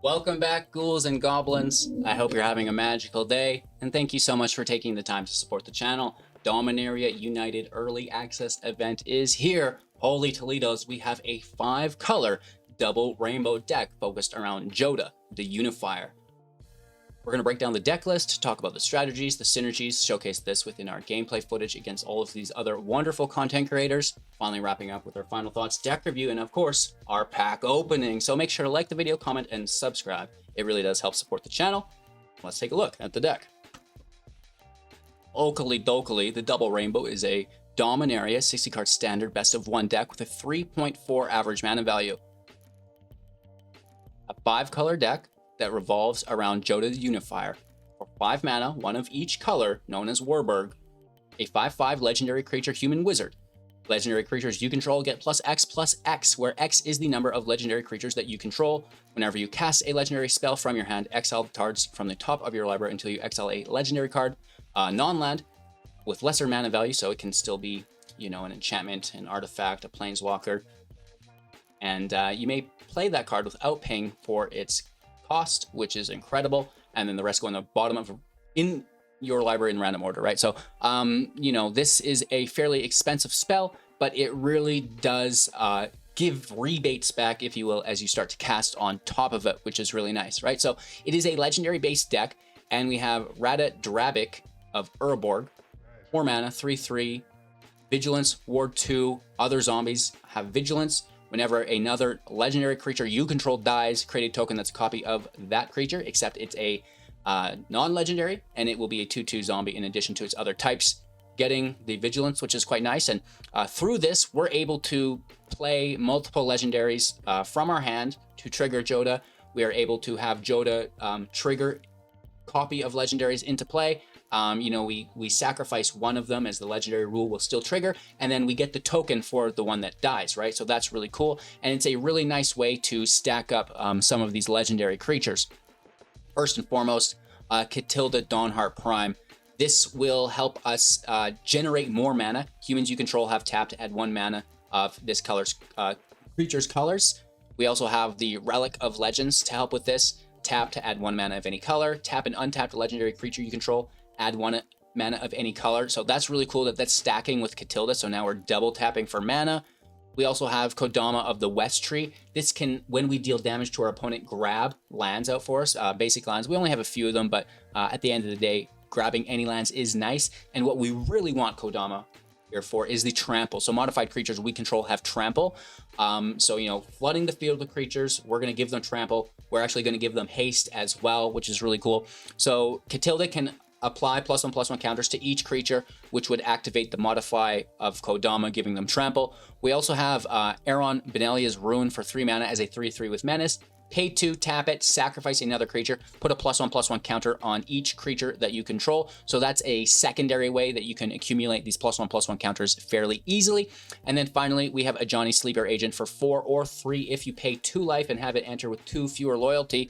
Welcome back, ghouls and goblins. I hope you're having a magical day, and thank you so much for taking the time to support the channel. Dominaria United Early Access event is here. Holy Toledos, we have a 5-color double rainbow deck focused around Jodah, the Unifier. We're going to break down the deck list, talk about the strategies, the synergies, showcase this within our gameplay footage against all of these other wonderful content creators. Finally wrapping up with our final thoughts, deck review, and of course, our pack opening. So make sure to like the video, comment, and subscribe. It really does help support the channel. Let's take a look at the deck. Oakley Dokley, the double rainbow is a Dominaria 60-card standard best of 1 deck with a 3.4 average mana value. A 5-color deck that revolves around Jodah the Unifier. For 5 mana, 1 of each color, known as WURBRG. A 5/5 legendary creature human wizard. Legendary creatures you control get +X, where X is the number of legendary creatures that you control. Whenever you cast a legendary spell from your hand, exile the cards from the top of your library until you exile a legendary card. Non-land with lesser mana value, so it can still be, an enchantment, an artifact, a planeswalker. And you may play that card without paying for its cost, which is incredible, and then the rest go on the bottom of in your library in random order, right? So this is a fairly expensive spell, but it really does give rebates back, if you will, as you start to cast on top of it, which is really nice, right? So it is a legendary based deck, and we have Rada Drabik of WURBRG, 4 mana, 3/3, vigilance, ward 2. Other zombies have vigilance. Whenever another legendary creature you control dies, create a token that's a copy of that creature, except it's a non-legendary, and it will be a 2/2 zombie in addition to its other types, getting the vigilance, which is quite nice. And through this, we're able to play multiple legendaries from our hand to trigger Jodah. We are able to have Jodah trigger copy of legendaries into play. We sacrifice one of them as the legendary rule will still trigger, and then we get the token for the one that dies, right? So that's really cool, and it's a really nice way to stack up some of these legendary creatures. First and foremost, Catilda Dawnheart Prime. This will help us generate more mana. Humans you control have tapped to add 1 mana of this creature's colors. We also have the Relic of Legends to help with this. Tap to add 1 mana of any color. Tap an untapped legendary creature you control. Add 1 mana of any color. So that's really cool that that's stacking with Catilda. So now we're double tapping for mana. We also have Kodama of the West Tree. This can, when we deal damage to our opponent, grab lands out for us, basic lands. We only have a few of them, but at the end of the day, grabbing any lands is nice. And what we really want Kodama here for is the trample. So modified creatures we control have trample. Flooding the field with creatures, we're going to give them trample. We're actually going to give them haste as well, which is really cool. So Catilda can apply +1/+1 counters to each creature, which would activate the modify of Kodama, giving them trample. We also have Aaron Benelia's Ruin for 3 mana as a 3/3 with menace. Pay 2, tap it, sacrifice another creature, put a +1/+1 counter on each creature that you control. So that's a secondary way that you can accumulate these +1/+1 counters fairly easily. And then finally, we have a Johnny Sleeper Agent for 4 or 3 if you pay 2 life and have it enter with 2 fewer loyalty,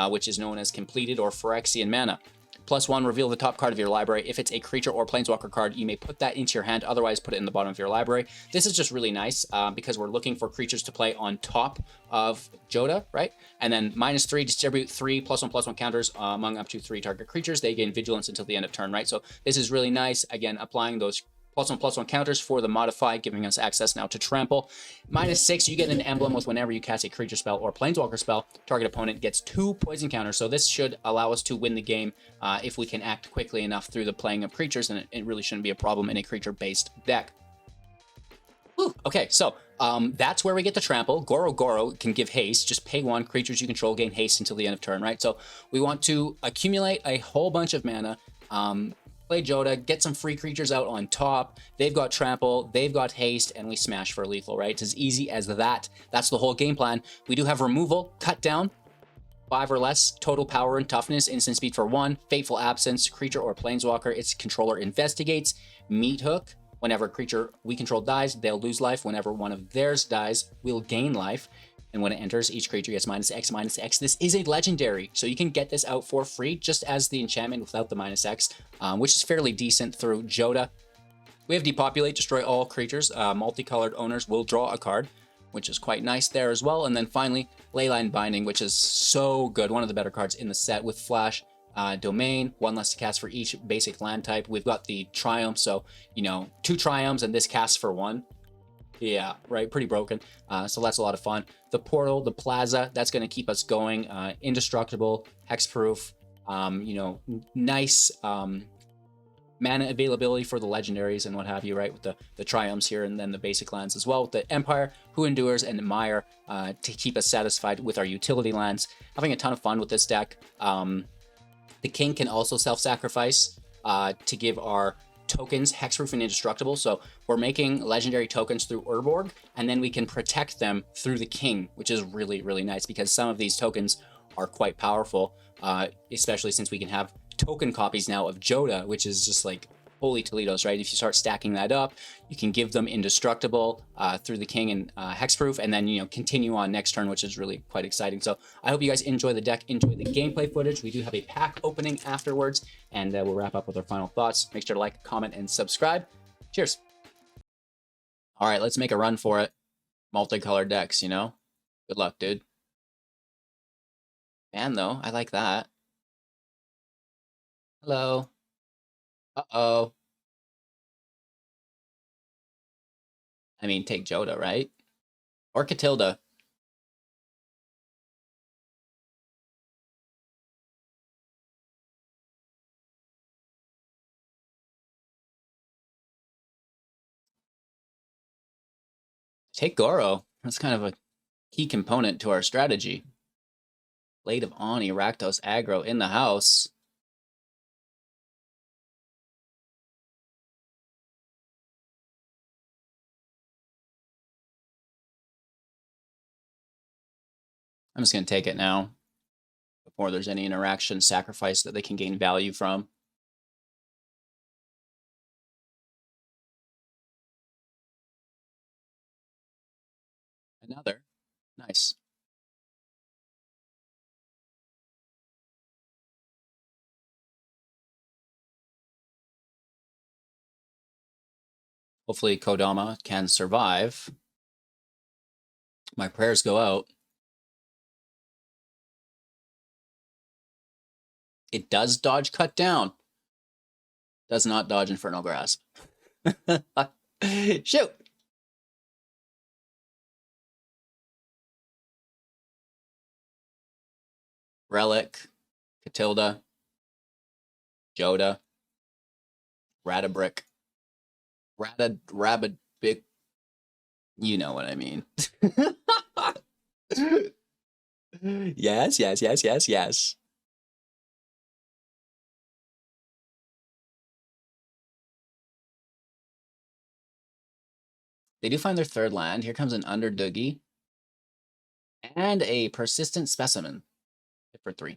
which is known as completed or Phyrexian mana. +1, reveal the top card of your library. If it's a creature or planeswalker card, you may put that into your hand, otherwise put it in the bottom of your library. This is just really nice because we're looking for creatures to play on top of Jodah, right? And then -3, distribute 3 +1/+1 counters among up to 3 target creatures. They gain vigilance until the end of turn, right? So this is really nice. Again, applying those +1/+1 counters for the modify, giving us access now to trample. -6, you get an emblem with whenever you cast a creature spell or planeswalker spell, target opponent gets 2 poison counters. So this should allow us to win the game if we can act quickly enough through the playing of creatures, and it really shouldn't be a problem in a creature-based deck. Whew. Okay, so that's where we get the trample. Goro can give haste. Just pay 1, creatures you control gain haste until the end of turn, right? So we want to accumulate a whole bunch of mana, play Jodah, get some free creatures out on top. They've got trample, they've got haste, and we smash for lethal, right? It's as easy as that. That's the whole game plan. We do have removal, cut down, 5 or less, total power and toughness, instant speed for 1, fateful absence, creature or planeswalker, its controller investigates, meat hook. Whenever a creature we control dies, they'll lose life. Whenever one of theirs dies, we'll gain life. And when it enters, each creature gets -X. This is a legendary, so you can get this out for free, just as the enchantment without the -X, which is fairly decent through Jodah. We have Depopulate, destroy all creatures. Multicolored owners will draw a card. which is quite nice there as well. And then finally, Leyline Binding, which is so good. One of the better cards in the set with Flash. Domain, one less to cast for each basic land type. We've got the Triumph, so, you know, 2 Triumphs and this casts for 1. Yeah, right, pretty broken. So that's a lot of fun. The Portal, the Plaza, that's going to keep us going. Indestructible, hexproof, you know, nice mana availability for the legendaries and what have you, right? With the Triumphs here and then the basic lands as well. With the Empire, Who Endures, and Mire to keep us satisfied with our utility lands. Having a ton of fun with this deck. The King can also self-sacrifice to give our tokens hexproof and indestructible. So we're making legendary tokens through WURBRG, and then we can protect them through the King, which is really, really nice because some of these tokens are quite powerful, especially since we can have token copies now of Jodah, which is just like holy Toledo's, right? If you start stacking that up, you can give them indestructible through the King and hexproof, and then, you know, continue on next turn, which is really quite exciting. So I hope you guys enjoy the deck, enjoy the gameplay footage. We do have a pack opening afterwards, and we'll wrap up with our final thoughts. Make sure to like, comment, and subscribe. Cheers. All right, let's make a run for it. Multicolored decks, you know? Good luck, dude. Man, though, I like that. Hello. Uh-oh. I mean, take Jodah, right? Or Catilda. Take Goro. That's kind of a key component to our strategy. Blade of Ani, Rakdos aggro in the house. I'm just going to take it now before there's any interaction sacrifice that they can gain value from. Another. Nice. Hopefully Kodama can survive. My prayers go out. It does dodge cut down. Does not dodge Infernal Grasp. Shoot! Relic, Catilda, Jodah, Ratabrick, Rabbit Big. You know what I mean. Yes, yes, yes, yes, yes. They do find their 3rd land. Here comes an Underdoogie. And a Persistent Specimen. Hit for 3.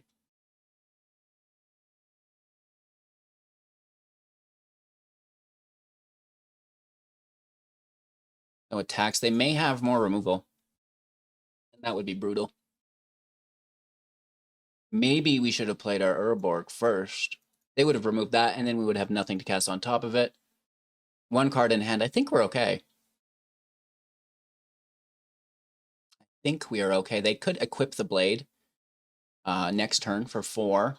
No attacks. They may have more removal. That would be brutal. Maybe we should have played our WURBRG first. They would have removed that, and then we would have nothing to cast on top of it. 1 card in hand. I think we're okay. I think we are okay. They could equip the Blade next turn for 4.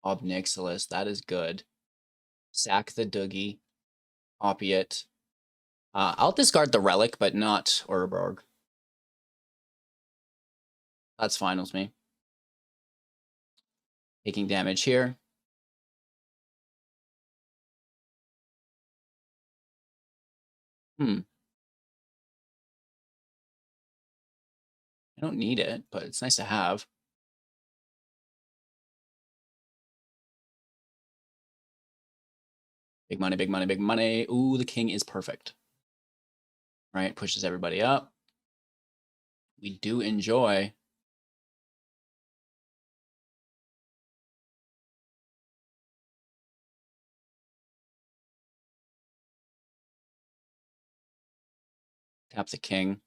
Obnixilis, that is good. Sack the Doogie. Copy it. I'll discard the Relic, but not WURBRG. That's fine with me. Taking damage here. I don't need it, but it's nice to have. Big money, big money, big money. Ooh, the King is perfect. Right, pushes everybody up. We do enjoy. Tap the King.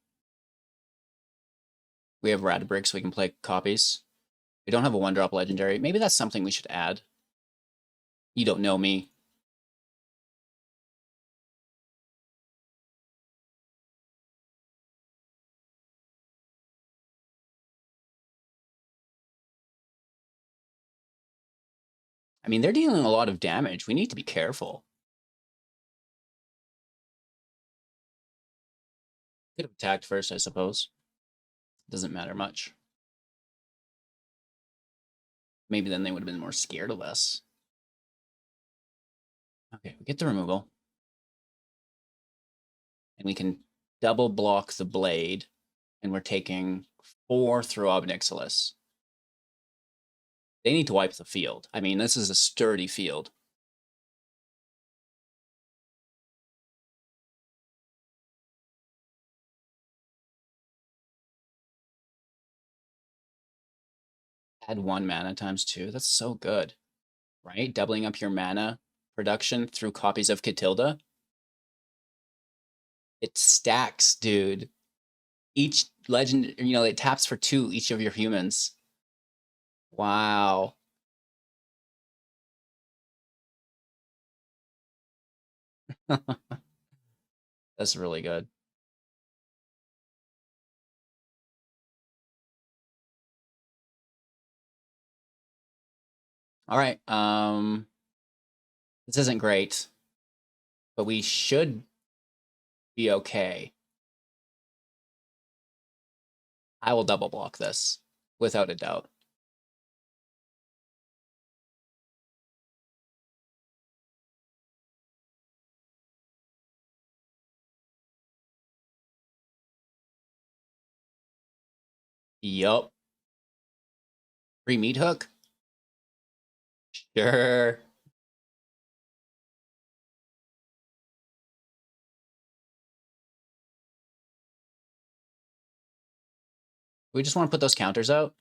We have Ratabrick, so we can play copies. We don't have a 1-drop legendary. Maybe that's something we should add. You don't know me. I mean, they're dealing a lot of damage. We need to be careful. Could have attacked first, I suppose. Doesn't matter much. Maybe then they would have been more scared of us. Okay, we get the removal. And we can double block the blade. And we're taking 4 through Ob Nixilis. They need to wipe the field. I mean, this is a sturdy field. Add 1 mana times 2. That's so good, right? Doubling up your mana production through copies of Catilda. It stacks, dude. Each legend, it taps for 2 each of your humans. Wow. That's really good. All right. This isn't great, but we should be okay. I will double block this without a doubt. Yup. Free meat hook? Sure. We just want to put those counters out.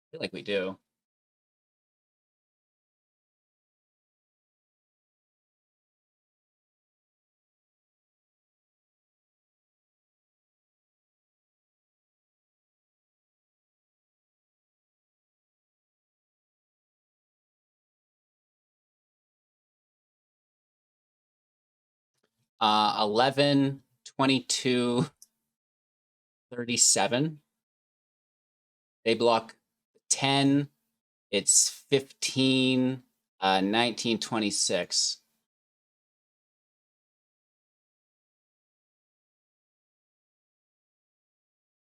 I feel like we do. Uh, 11, 22, 37. They block 10. It's 15, 19, 26.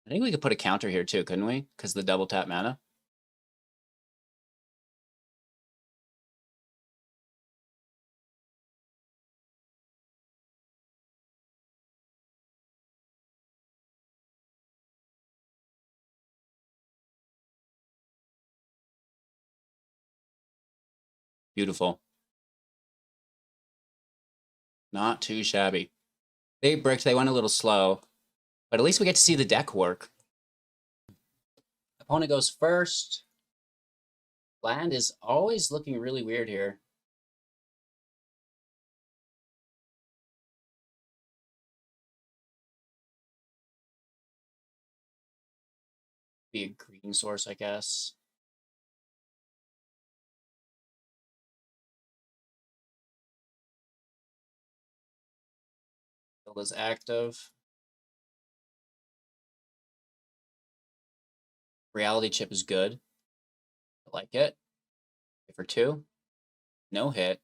I think we could put a counter here too, couldn't we? Because the double tap mana. Beautiful. Not too shabby. They bricked, they went a little slow, but at least we get to see the deck work. Opponent goes first. Land is always looking really weird here. Be a green source, I guess. Build is active. Reality chip is good. I like it. Hit for 2. No hit.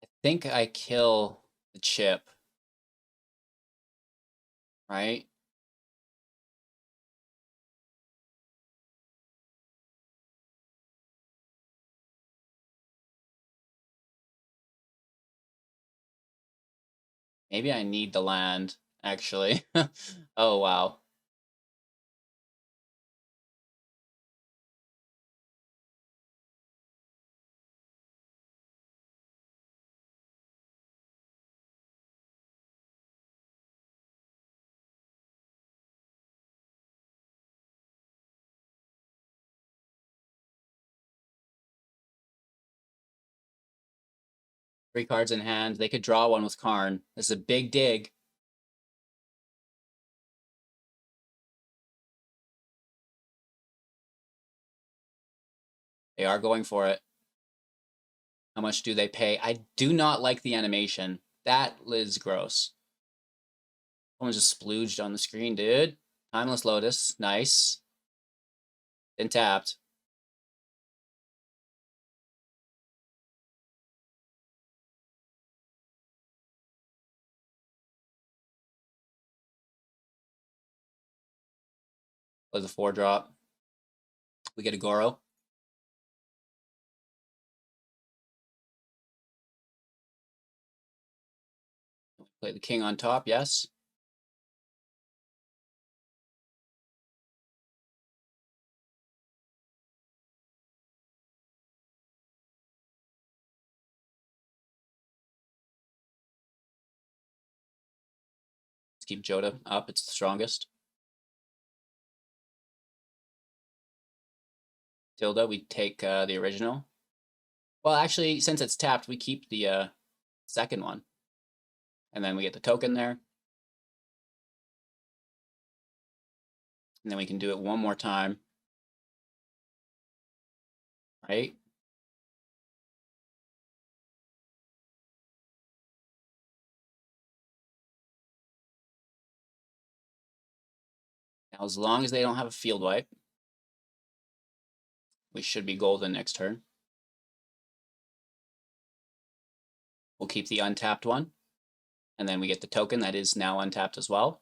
I think I kill the chip. Right? Maybe I need the land, actually. Oh, wow. 3 cards in hand. They could draw one with Karn. This is a big dig. They are going for it. How much do they pay? I do not like the animation. That is gross. Someone just splooged on the screen, dude. Timeless Lotus. Nice. Been tapped. Play the 4-drop. We get a Goro. Play the king on top, yes. Let's keep Jodah up. It's the strongest. Tilda, we take the original. Well, actually, since it's tapped, we keep the second one. And then we get the token there. And then we can do it one more time. Right? Now, as long as they don't have a field wipe, we should be golden next turn. We'll keep the untapped one. And then we get the token that is now untapped as well.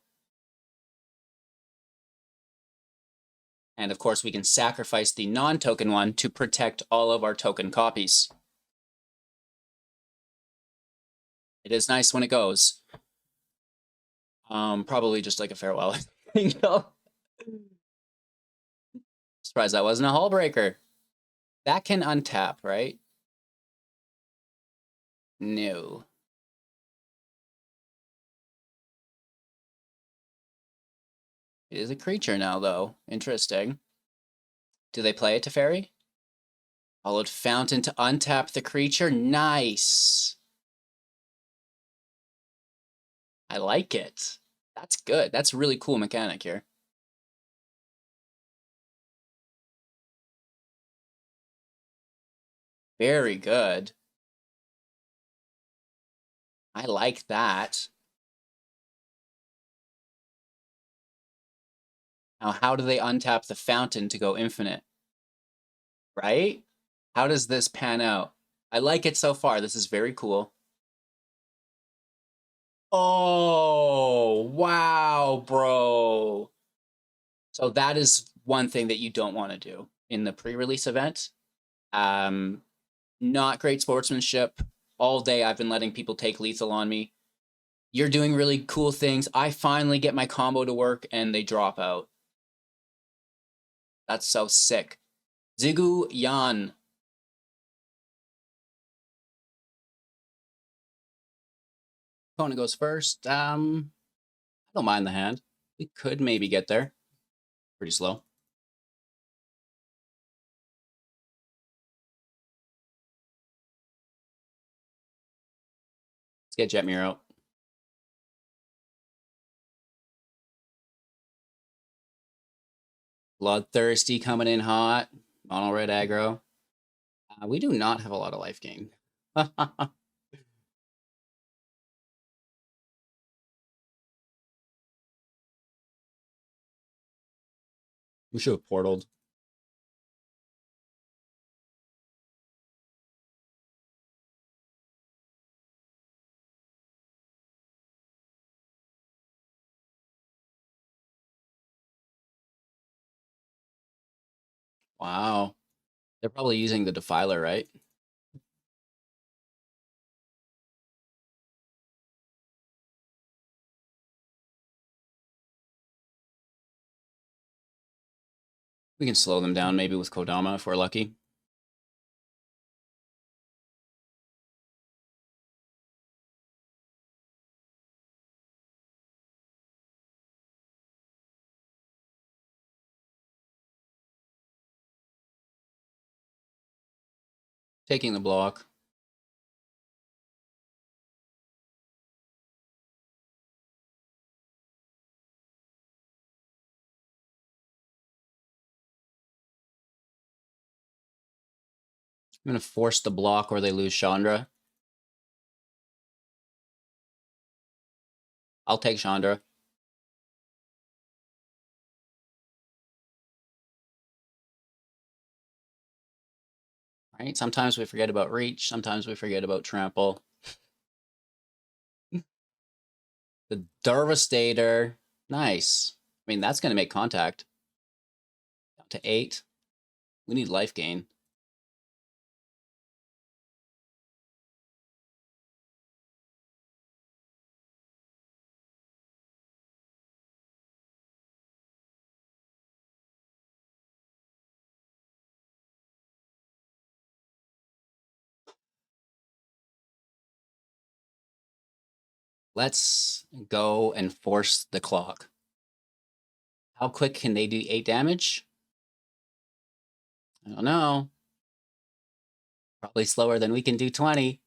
And of course, we can sacrifice the non-token one to protect all of our token copies. It is nice when it goes. Probably just like a farewell. Surprised that wasn't a hull breaker. That can untap, right? No. It is a creature now, though. Interesting. Do they play it to fairy? Hollowed Fountain to untap the creature. Nice. I like it. That's good. That's a really cool mechanic here. Very good. I like that. Now, how do they untap the fountain to go infinite? Right? How does this pan out? I like it so far. This is very cool. Oh, wow, bro. So that is one thing that you don't want to do in the pre-release event. Not great sportsmanship. All day I've been letting people take lethal on me. You're doing really cool things. I finally get my combo to work and they drop out. That's so sick. Zigu Yan. Opponent goes first. I don't mind the hand. We could maybe get there. Pretty slow. Let's get Jetmir out. Bloodthirsty coming in hot. Mono red aggro. We do not have a lot of life gain. We should have portaled. Wow. They're probably using the Defiler, right? We can slow them down maybe with Kodama if we're lucky. Taking the block. I'm going to force the block or they lose Chandra. I'll take Chandra. Right? Sometimes we forget about reach. Sometimes we forget about trample. The Devastator. Nice. I mean, that's going to make contact. Down to 8. We need life gain. Let's go and force the clock. How quick can they do 8 damage? I don't know. Probably slower than we can do 20.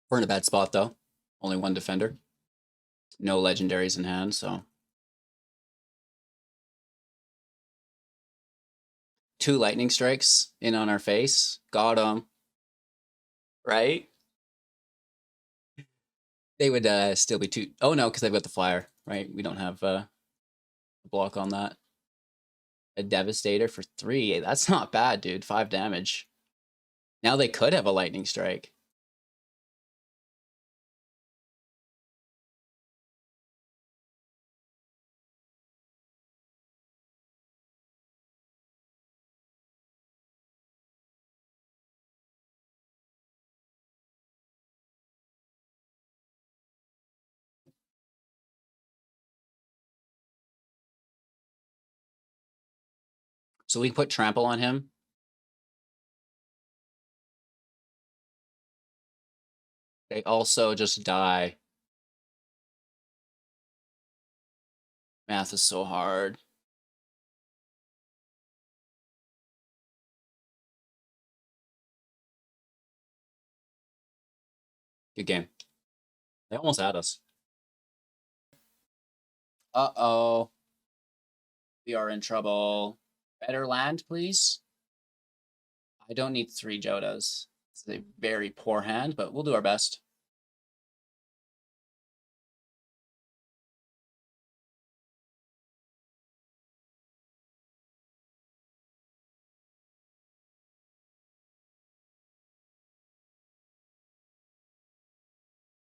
We're in a bad spot, though. Only one defender. No legendaries in hand, so. 2 lightning strikes in on our face. Got him. Right? They would still be 2. Oh, no, because they've got the flyer, right? We don't have a block on that. A Devastator for 3. That's not bad, dude. 5 damage. Now they could have a lightning strike. So we put trample on him. They also just die. Math is so hard. Good game. They almost had us. Uh-oh. We are in trouble. Better land, please. I don't need 3 Jodahs. It's a very poor hand, but we'll do our best.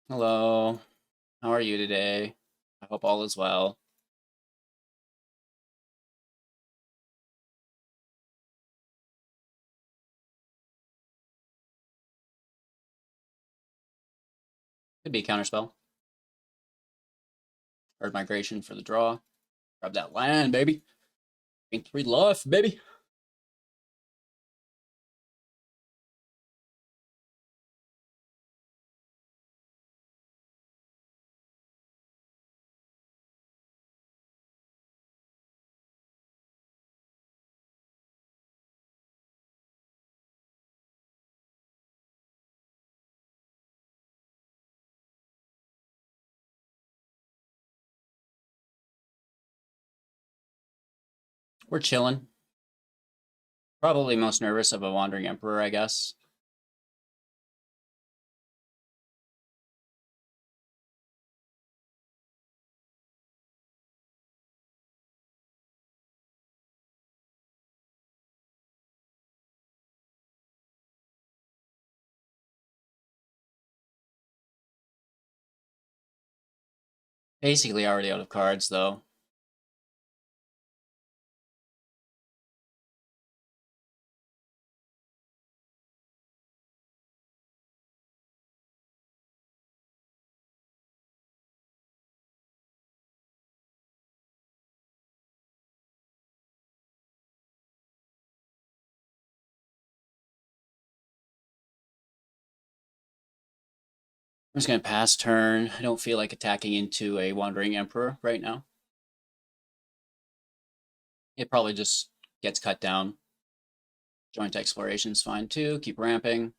Hello. How are you today? I hope all is well. Could be a counterspell. Earth Migration for the draw. Grab that land, baby. Gain 3 life, baby. We're chilling. Probably most nervous of a Wandering Emperor, I guess. Basically already out of cards, though. I'm just going to pass turn. I don't feel like attacking into a Wandering Emperor right now. It probably just gets cut down. Joint Exploration's fine too. Keep ramping.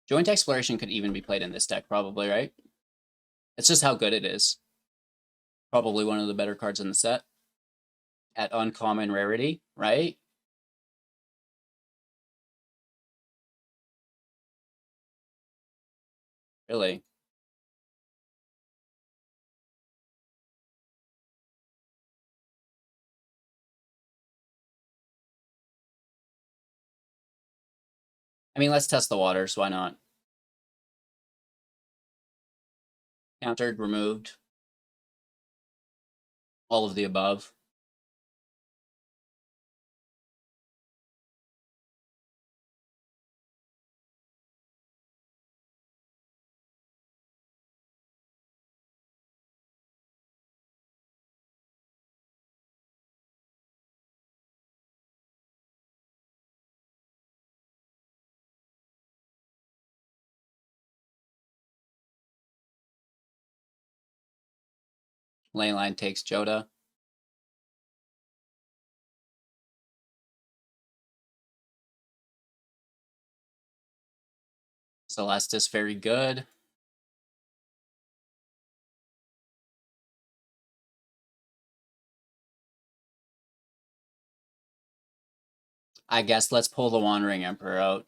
Joint Exploration could even be played in this deck, probably, right? It's just how good it is. Probably one of the better cards in the set. At uncommon rarity, right? Really? I mean, let's test the waters. Why not? Countered, removed. All of the above. Ley line takes Jodah. Celestis, very good. I guess let's pull the Wandering Emperor out.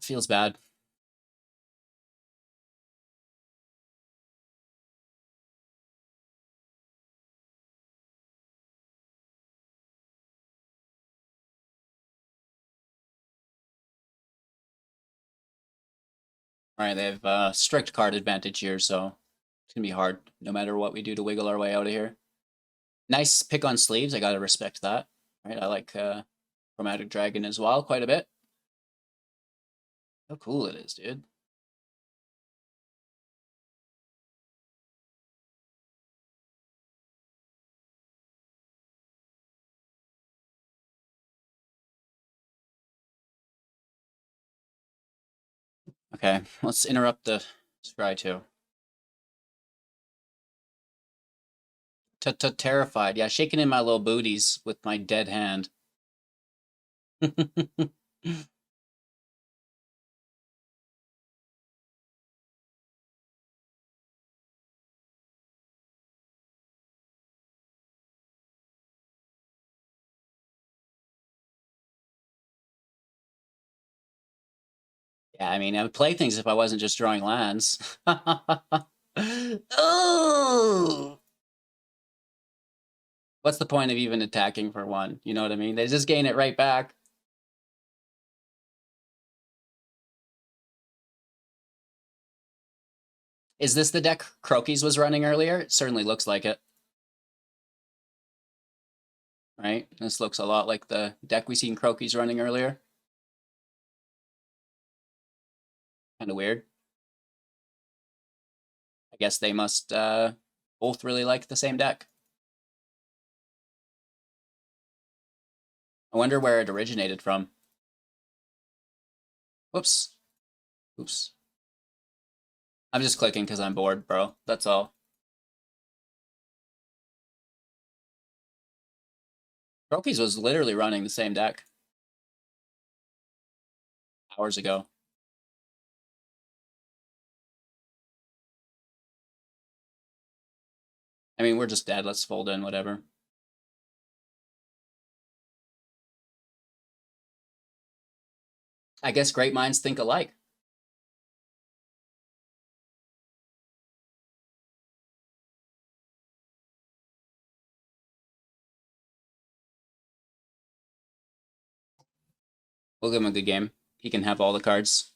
Feels bad. All right, they have strict card advantage here, so it's gonna be hard no matter what we do to wiggle our way out of here. Nice pick on sleeves. I gotta respect that. Right, I like Chromatic Dragon as well quite a bit. How cool it is, dude. Okay, let's interrupt the scry too. Terrified. Yeah, shaking in my little booties with my dead hand. Yeah, I mean, I would play things if I wasn't just drawing lands. Oh! What's the point of even attacking for one? You know what I mean? They just gain it right back. Is this the deck Croaky's was running earlier? It certainly looks like it. Right? This looks a lot like the deck we seen Croaky's running earlier. Kind of weird. I guess they must both really like the same deck. I wonder where it originated from. Whoops. Oops. I'm just clicking because I'm bored, bro. That's all. Croaky's was literally running the same deck hours ago. I mean, we're just dead. Let's fold in, whatever. I guess great minds think alike. We'll give him a good game. He can have all the cards.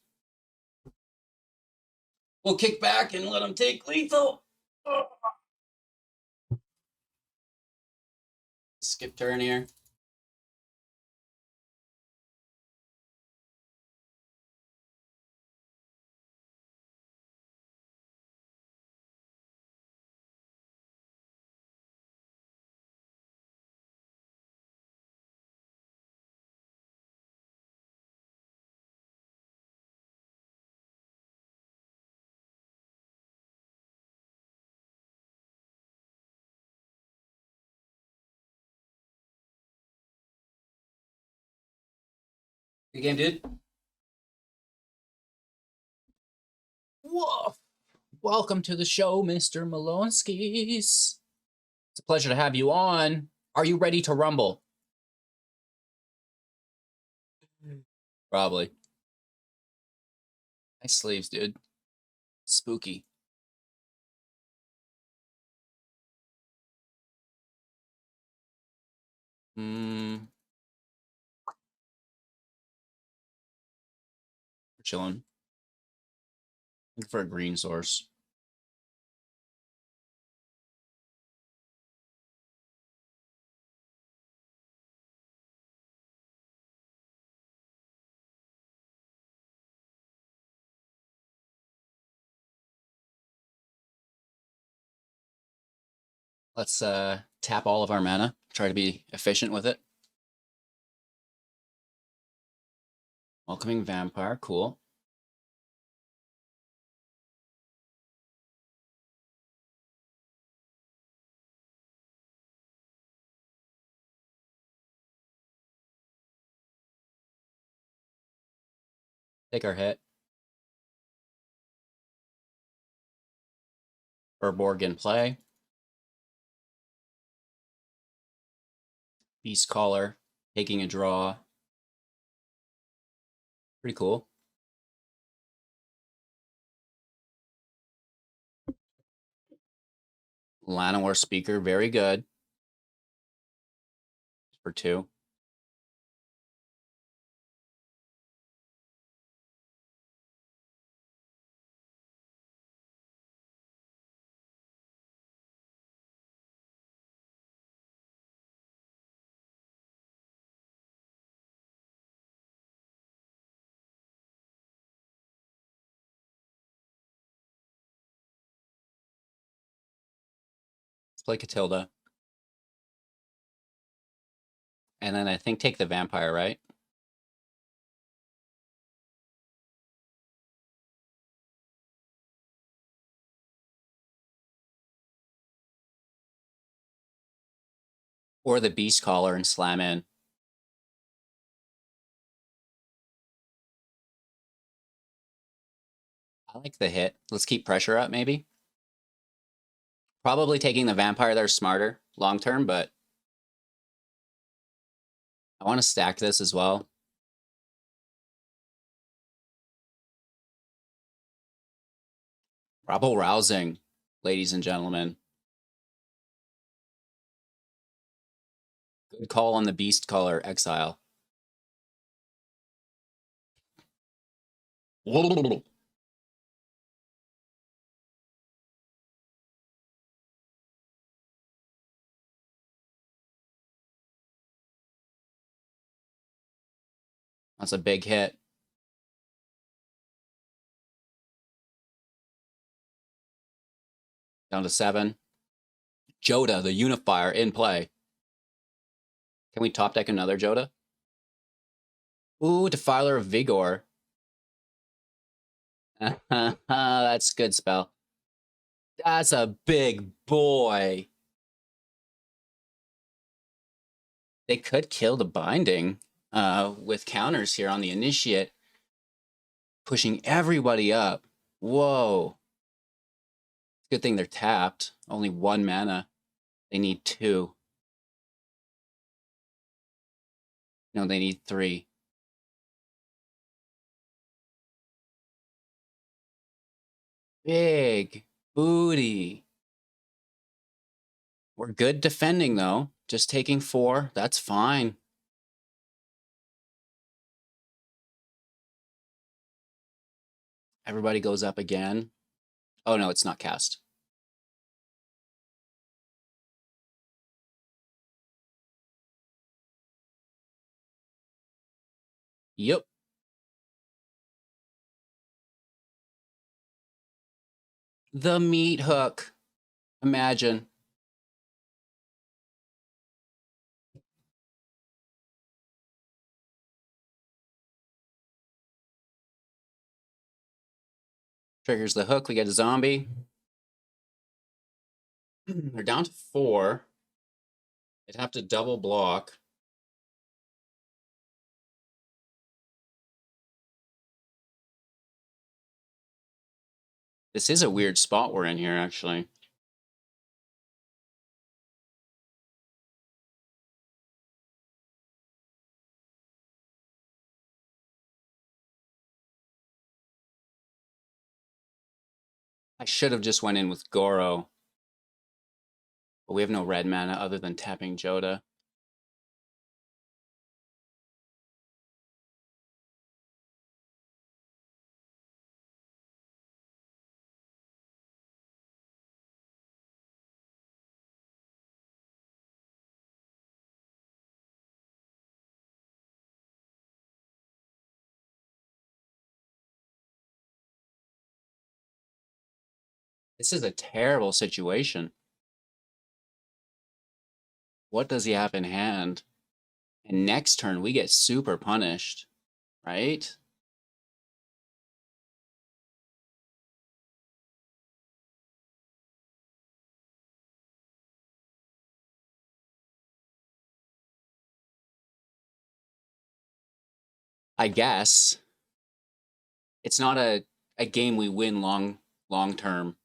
We'll kick back and let him take lethal. Skip turn here. Good game, dude. Woof. Welcome to the show, Mr. Malonskis. It's a pleasure to have you on. Are you ready to rumble? Probably. Nice sleeves, dude. Spooky. We're chilling. Looking for a green source. Let's tap all of our mana. Try to be efficient with it. Welcoming Vampire, cool. Take our hit. WURBRG in play. Beast Caller, taking a draw. Pretty cool. Llanowar Speaker, very good. For 2. Let's play Catilda. And then I think take the Vampire, right? Or the Beast Caller and slam in. I like the hit. Let's keep pressure up, maybe. Probably taking the Vampire there smarter long term, but I want to stack this as well. Rabble Rousing, ladies and gentlemen. Good call on the Beast Caller Exile. That's a big hit. Down to 7. Jodah, the Unifier, in play. Can we top deck another Jodah? Ooh, Defiler of Vigor. That's a good spell. That's a big boy. They could kill the Binding with counters here on the Initiate. Pushing everybody up. Whoa. Good thing they're tapped. Only 1 mana. They need 2. No, they need 3. Big booty. We're good defending, though. Just taking 4. That's fine. Everybody goes up again. Oh, no, it's not cast. Yep. The meat hook. Imagine. Triggers the hook. We get a zombie. They're down to 4. They'd have to double block. This is a weird spot we're in here, actually. I should have just went in with Goro. But we have no red mana other than tapping Jodah. This is a terrible situation. What does he have in hand? And next turn, we get super punished, right? I guess. It's not a game we win long term.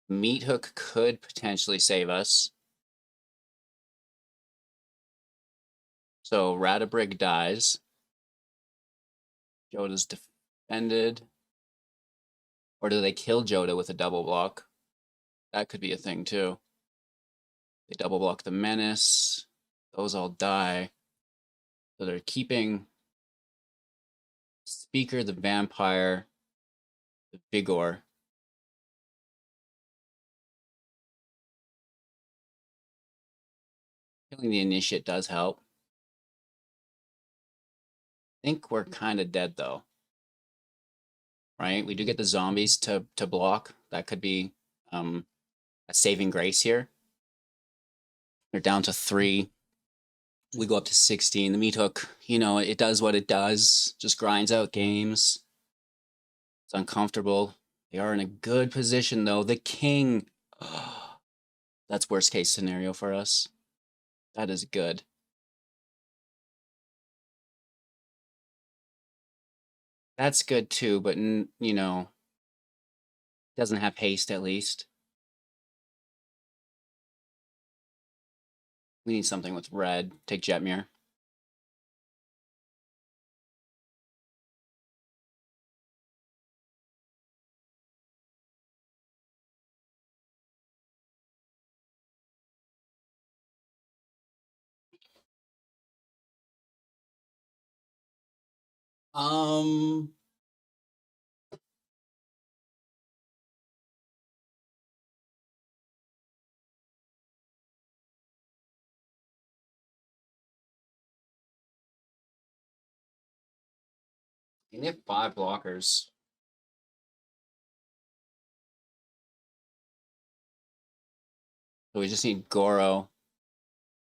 Meat Hook could potentially save us. So WURBRG dies. Jodah's defended. Or do they kill Jodah with a double block? That could be a thing too. They double block the Menace. Those all die. So they're keeping Speaker, the Vampire, the Vigor. Killing the Initiate does help. I think we're kind of dead though. Right? We do get the zombies to block. That could be a saving grace here. They're down to 3. We go up to 16. The Meat Hook, you know, it does what it does. Just grinds out games. It's uncomfortable. They are in a good position, though. The King. Oh, that's worst case scenario for us. That is good. That's good, too, but, you know, doesn't have haste, at least. We need something with red. Take Jetmir. We have 5 blockers. So we just need Goro.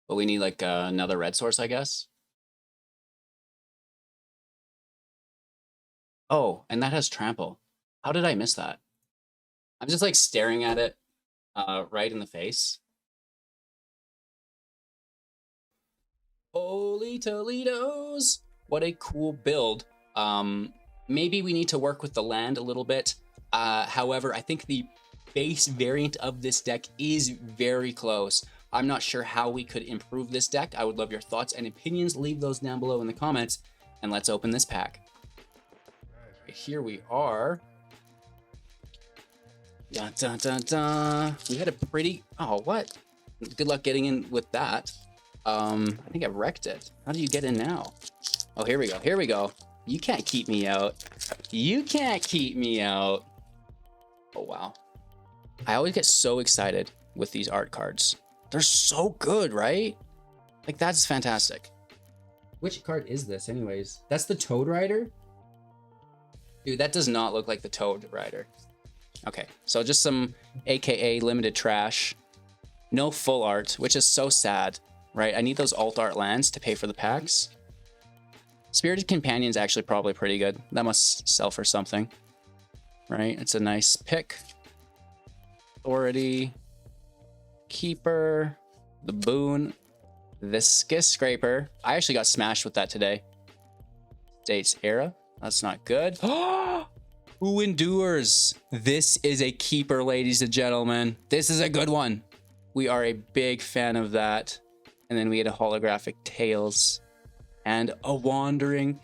But we need like another red source, I guess. Oh, and that has trample. How did I miss that? I'm just like staring at it right in the face. Holy Toledos! What a cool build. Maybe we need to work with the land a little bit. However, I think the base variant of this deck is very close. I'm not sure how we could improve this deck. I would love your thoughts and opinions. Leave those down below in the comments, and let's open this pack. Here we are. Dun, dun, dun, dun. We had a pretty... Oh, what? Good luck getting in with that. I think I wrecked it. How do you get in now? Oh, here we go. Here we go. You can't keep me out. You can't keep me out. Oh, wow. I always get so excited with these art cards. They're so good, right? Like, that's fantastic. Which card is this, anyways? That's the Toad Rider? Dude, that does not look like the Toad Rider. Okay, so just some AKA limited trash. No full art, which is so sad, right? I need those alt art lands to pay for the packs. Spirited Companion's actually probably pretty good. That must sell for something, right? It's a nice pick. Authority, Keeper, the Boon, the Skyscraper. I actually got smashed with that today. States Era. That's not good. Who Endures? This is a keeper, ladies and gentlemen. This is a good one. We are a big fan of that. And then we had a holographic Tails and a Wandering,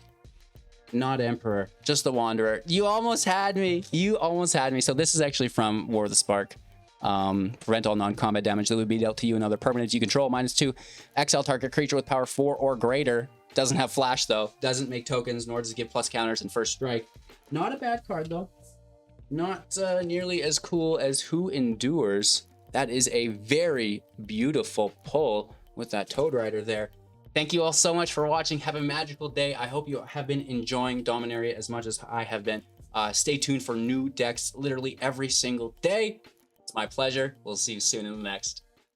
not Emperor, just the Wanderer. You almost had me. You almost had me. So this is actually from War of the Spark. Prevent all non-combat damage that would be dealt to you and other permanents you control. -2. Exile target creature with power 4 or greater. Doesn't have flash though. Doesn't make tokens, nor does it give plus counters in first strike. Not a bad card though. Not nearly as cool as Who Endures. That is a very beautiful pull with that Toad Rider there. Thank you all so much for watching. Have a magical day. I hope you have been enjoying Dominaria as much as I have been. Stay tuned for new decks literally every single day. It's my pleasure. We'll see you soon in the next.